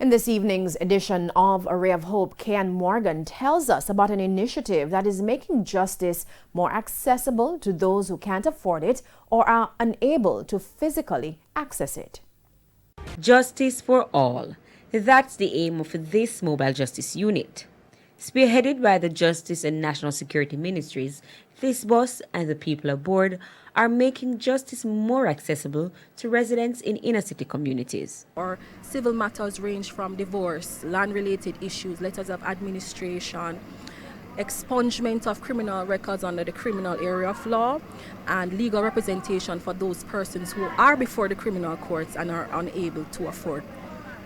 In this evening's edition of A Ray of Hope, Ken Morgan tells us about an initiative that is making justice more accessible to those who can't afford it or are unable to physically access it. Justice for all. That's the aim of this mobile justice unit. Spearheaded by the Justice and National Security Ministries, this bus and the people aboard are making justice more accessible to residents in inner-city communities. Our civil matters range from divorce, land-related issues, letters of administration, expungement of criminal records under the criminal area of law, and legal representation for those persons who are before the criminal courts and are unable to afford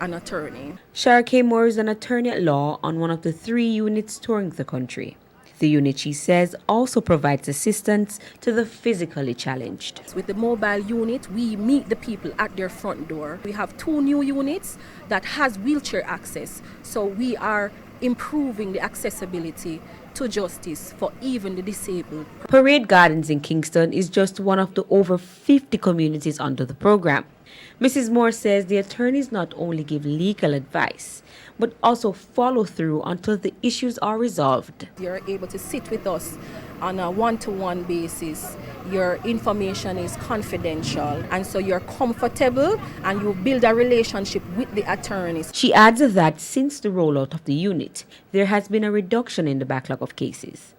an attorney. Shara K. Moore is an attorney at law on one of the 3 units touring the country. The unit, she says, also provides assistance to the physically challenged. With the mobile unit, we meet the people at their front door. We have 2 new units that has wheelchair access, so we are improving the accessibility to justice for even the disabled. Parade Gardens in Kingston is just one of the over 50 communities under the program. Mrs. Moore says the attorneys not only give legal advice, but also follow through until the issues are resolved. You're able to sit with us on a one-to-one basis. Your information is confidential, and so you're comfortable and you build a relationship with the attorneys. She adds that since the rollout of the unit, there has been a reduction in the backlog of cases.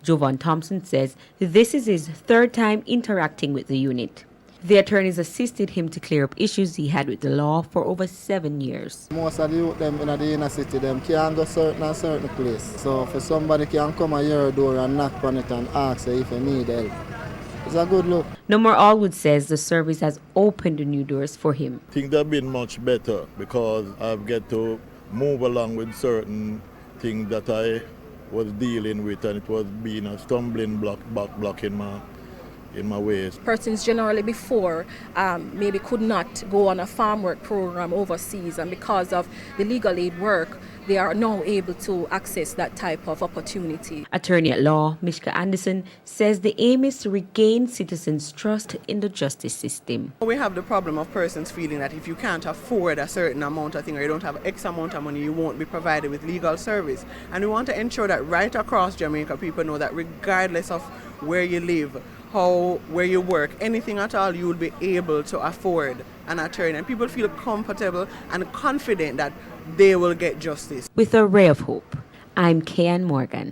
Jovan Thompson says this is his 3rd time interacting with the unit. The attorneys assisted him to clear up issues he had with the law for over 7 years. Most of the youth them in the inner city, them can't go certain place. So for somebody can come at your door and knock on it and ask if you need help, it's a good look. No More Allwood says the service has opened new doors for him. Things have been much better because I've get to move along with certain things that I was dealing with, and it was being a stumbling block in my ways. Persons generally before maybe could not go on a farm work program overseas, and because of the legal aid work, they are now able to access that type of opportunity. Attorney at law Mishka Anderson says the aim is to regain citizens' trust in the justice system. We have the problem of persons feeling that if you can't afford a certain amount of thing or you don't have X amount of money, you won't be provided with legal service. And we want to ensure that right across Jamaica, people know that regardless of where you live, where you work, anything at all, you will be able to afford an attorney, and people feel comfortable and confident that they will get justice. With A Ray of Hope, I'm Ken Morgan.